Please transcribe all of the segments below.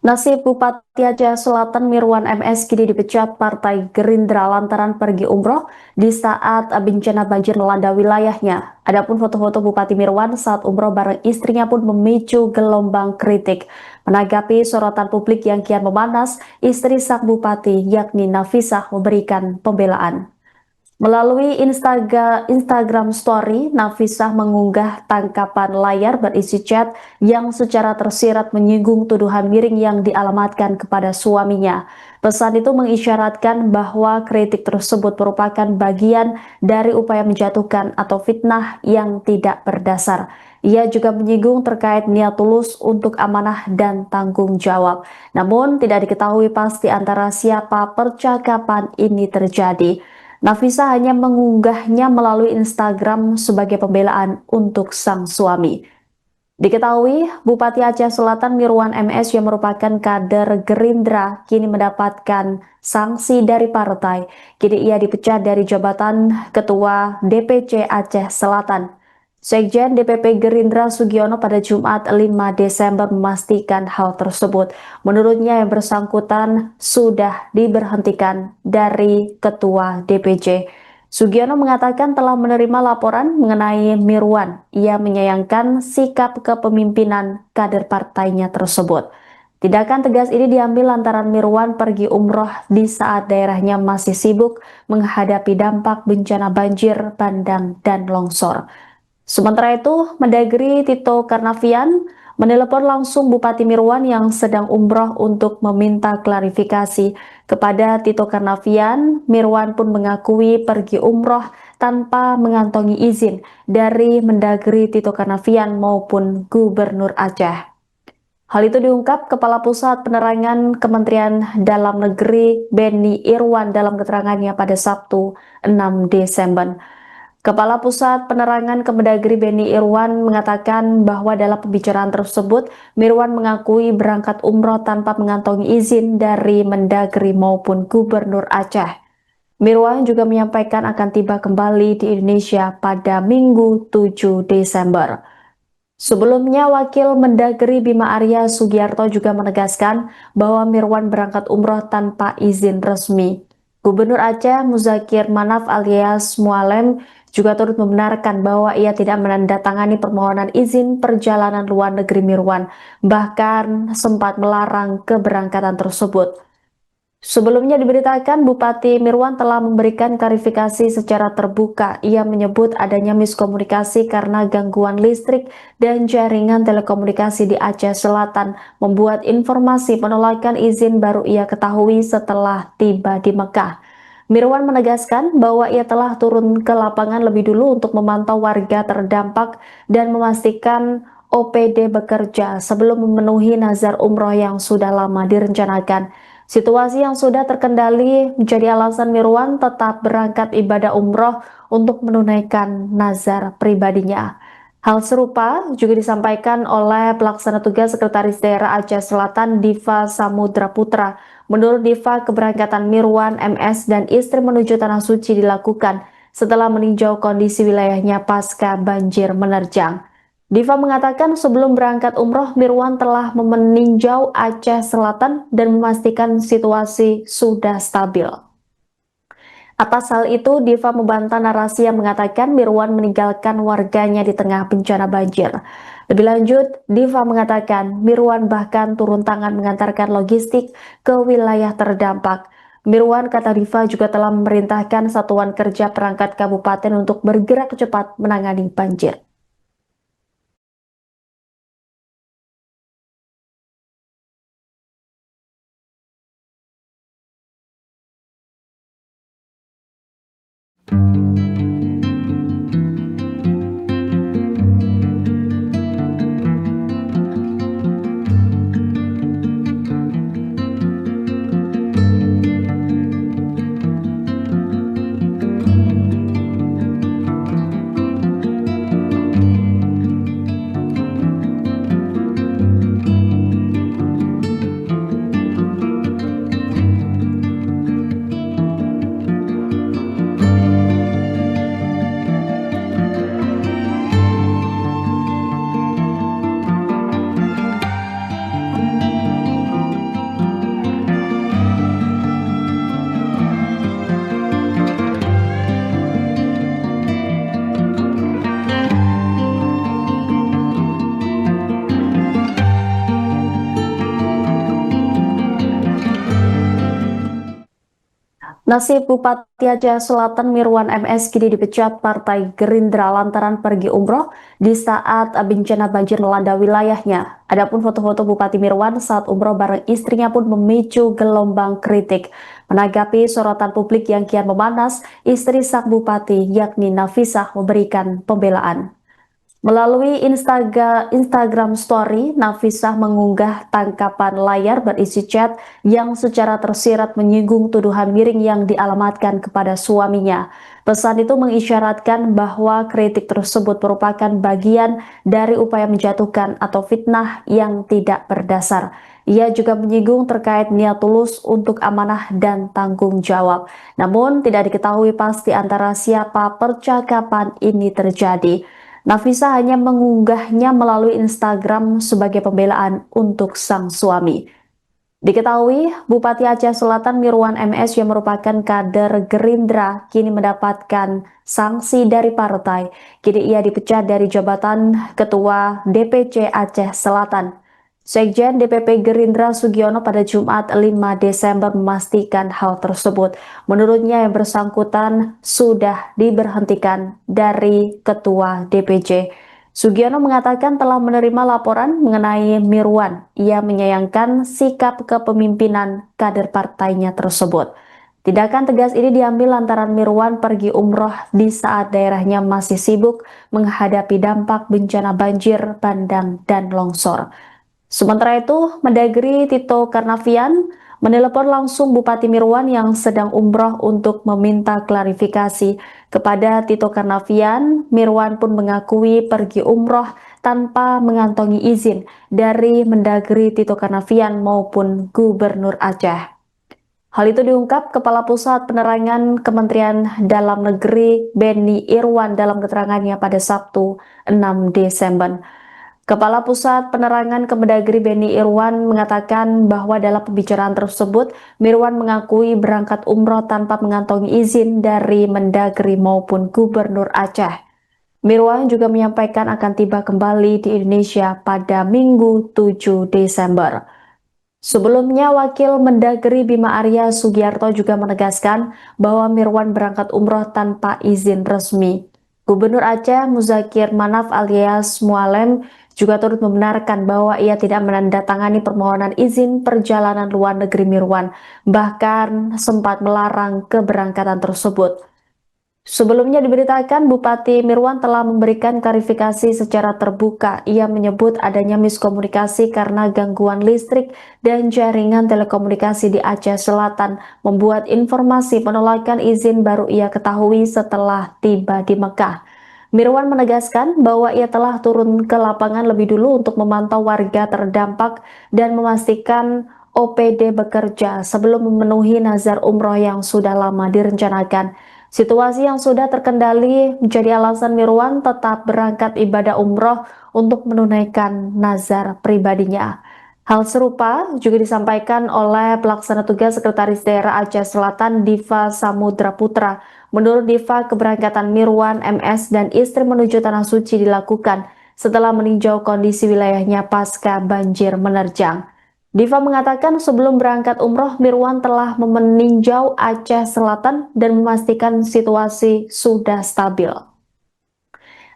Nasib Bupati Aceh Selatan Mirwan MS kini dipecat Partai Gerindra lantaran pergi umroh di saat bencana banjir melanda wilayahnya. Adapun foto-foto Bupati Mirwan saat umroh bareng istrinya pun memicu gelombang kritik. Menanggapi sorotan publik yang kian memanas, istri sang bupati yakni Nafisah memberikan pembelaan. Melalui Instagram Story, Nafisah mengunggah tangkapan layar berisi chat yang secara tersirat menyinggung tuduhan miring yang dialamatkan kepada suaminya. Pesan itu mengisyaratkan bahwa kritik tersebut merupakan bagian dari upaya menjatuhkan atau fitnah yang tidak berdasar. Ia juga menyinggung terkait niat tulus untuk amanah dan tanggung jawab. Namun tidak diketahui pasti antara siapa percakapan ini terjadi. Nafisa hanya mengunggahnya melalui Instagram sebagai pembelaan untuk sang suami. Diketahui, Bupati Aceh Selatan Mirwan MS yang merupakan kader Gerindra kini mendapatkan sanksi dari partai. Kini ia dipecat dari jabatan Ketua DPC Aceh Selatan. Sekjen DPP Gerindra Sugiono pada Jumat 5 Desember memastikan hal tersebut. Menurutnya yang bersangkutan sudah diberhentikan dari Ketua DPC. Sugiono mengatakan telah menerima laporan mengenai Mirwan. Ia menyayangkan sikap kepemimpinan kader partainya tersebut. Tindakan tegas ini diambil lantaran Mirwan pergi umroh di saat daerahnya masih sibuk menghadapi dampak bencana banjir, bandang, dan longsor. Sementara itu, Mendagri Tito Karnavian menelepon langsung Bupati Mirwan yang sedang umroh untuk meminta klarifikasi. Kepada Tito Karnavian, Mirwan pun mengakui pergi umroh tanpa mengantongi izin dari Mendagri Tito Karnavian maupun Gubernur Aceh. Hal itu diungkap Kepala Pusat Penerangan Kementerian Dalam Negeri Beni Irwan dalam keterangannya pada Sabtu 6 Desember. Kepala Pusat Penerangan Kemendagri Beni Irwan mengatakan bahwa dalam pembicaraan tersebut, Mirwan mengakui berangkat umroh tanpa mengantongi izin dari Mendagri maupun Gubernur Aceh. Mirwan juga menyampaikan akan tiba kembali di Indonesia pada Minggu 7 Desember. Sebelumnya, Wakil Mendagri Bima Arya Sugiarto juga menegaskan bahwa Mirwan berangkat umroh tanpa izin resmi. Gubernur Aceh Muzakir Manaf alias Mualem juga turut membenarkan bahwa ia tidak menandatangani permohonan izin perjalanan luar negeri Mirwan, bahkan sempat melarang keberangkatan tersebut. Sebelumnya diberitakan Bupati Mirwan telah memberikan klarifikasi secara terbuka. Ia menyebut adanya miskomunikasi karena gangguan listrik dan jaringan telekomunikasi di Aceh Selatan membuat informasi penolakan izin baru ia ketahui setelah tiba di Mekah. Mirwan menegaskan bahwa ia telah turun ke lapangan lebih dulu untuk memantau warga terdampak dan memastikan OPD bekerja sebelum memenuhi nazar umroh yang sudah lama direncanakan. Situasi yang sudah terkendali menjadi alasan Mirwan tetap berangkat ibadah umroh untuk menunaikan nazar pribadinya. Hal serupa juga disampaikan oleh pelaksana tugas Sekretaris Daerah Aceh Selatan Diva Samudra Putra. Menurut Diva, keberangkatan Mirwan MS dan istri menuju Tanah Suci dilakukan setelah meninjau kondisi wilayahnya pasca banjir menerjang. Diva mengatakan sebelum berangkat umroh, Mirwan telah meninjau Aceh Selatan dan memastikan situasi sudah stabil. Atas hal itu, Diva membantah narasi yang mengatakan Mirwan meninggalkan warganya di tengah bencana banjir. Lebih lanjut, Diva mengatakan Mirwan bahkan turun tangan mengantarkan logistik ke wilayah terdampak. Mirwan, kata Diva, juga telah memerintahkan satuan kerja perangkat kabupaten untuk bergerak cepat menangani banjir. Nasib Bupati Aceh Selatan Mirwan MS kini dipecat Partai Gerindra lantaran pergi umroh di saat bencana banjir melanda wilayahnya. Adapun foto-foto Bupati Mirwan saat umroh bareng istrinya pun memicu gelombang kritik. Menanggapi sorotan publik yang kian memanas, istri sang bupati yakni Nafisah memberikan pembelaan. Melalui Instagram Story, Nafisah mengunggah tangkapan layar berisi chat yang secara tersirat menyinggung tuduhan miring yang dialamatkan kepada suaminya. Pesan itu mengisyaratkan bahwa kritik tersebut merupakan bagian dari upaya menjatuhkan atau fitnah yang tidak berdasar. Ia juga menyinggung terkait niat tulus untuk amanah dan tanggung jawab. Namun tidak diketahui pasti antara siapa percakapan ini terjadi. Nafisa hanya mengunggahnya melalui Instagram sebagai pembelaan untuk sang suami. Diketahui, Bupati Aceh Selatan Mirwan MS yang merupakan kader Gerindra kini mendapatkan sanksi dari partai. Kini ia dipecat dari jabatan Ketua DPC Aceh Selatan. Sekjen DPP Gerindra Sugiono pada Jumat 5 Desember memastikan hal tersebut. Menurutnya yang bersangkutan sudah diberhentikan dari Ketua DPC. Sugiono mengatakan telah menerima laporan mengenai Mirwan. Ia menyayangkan sikap kepemimpinan kader partainya tersebut. Tindakan tegas ini diambil lantaran Mirwan pergi umroh di saat daerahnya masih sibuk menghadapi dampak bencana banjir, bandang, dan longsor. Sementara itu, Mendagri Tito Karnavian menelepon langsung Bupati Mirwan yang sedang umroh untuk meminta klarifikasi. Kepada Tito Karnavian, Mirwan pun mengakui pergi umroh tanpa mengantongi izin dari Mendagri Tito Karnavian maupun Gubernur Aceh. Hal itu diungkap Kepala Pusat Penerangan Kementerian Dalam Negeri Beni Irwan dalam keterangannya pada Sabtu 6 Desember. Kepala Pusat Penerangan Kemendagri Beni Irwan mengatakan bahwa dalam pembicaraan tersebut, Mirwan mengakui berangkat umroh tanpa mengantongi izin dari Mendagri maupun Gubernur Aceh. Mirwan juga menyampaikan akan tiba kembali di Indonesia pada Minggu 7 Desember. Sebelumnya, Wakil Mendagri Bima Arya Sugiarto juga menegaskan bahwa Mirwan berangkat umroh tanpa izin resmi. Gubernur Aceh Muzakir Manaf alias Mualem juga turut membenarkan bahwa ia tidak menandatangani permohonan izin perjalanan luar negeri Mirwan, bahkan sempat melarang keberangkatan tersebut. Sebelumnya diberitakan Bupati Mirwan telah memberikan klarifikasi secara terbuka. Ia menyebut adanya miskomunikasi karena gangguan listrik dan jaringan telekomunikasi di Aceh Selatan membuat informasi penolakan izin baru ia ketahui setelah tiba di Mekah. Mirwan menegaskan bahwa ia telah turun ke lapangan lebih dulu untuk memantau warga terdampak dan memastikan OPD bekerja sebelum memenuhi nazar umroh yang sudah lama direncanakan. Situasi yang sudah terkendali menjadi alasan Mirwan tetap berangkat ibadah umroh untuk menunaikan nazar pribadinya. Hal serupa juga disampaikan oleh pelaksana tugas Sekretaris Daerah Aceh Selatan Diva Samudra Putra. Menurut Diva, keberangkatan Mirwan MS dan istri menuju Tanah Suci dilakukan setelah meninjau kondisi wilayahnya pasca banjir menerjang. Diva mengatakan sebelum berangkat umroh, Mirwan telah meninjau Aceh Selatan dan memastikan situasi sudah stabil.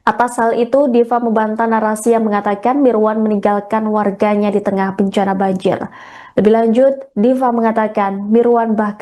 Atas hal itu, Diva membantah narasi yang mengatakan Mirwan meninggalkan warganya di tengah bencana banjir. Lebih lanjut, Diva mengatakan Mirwan bahkan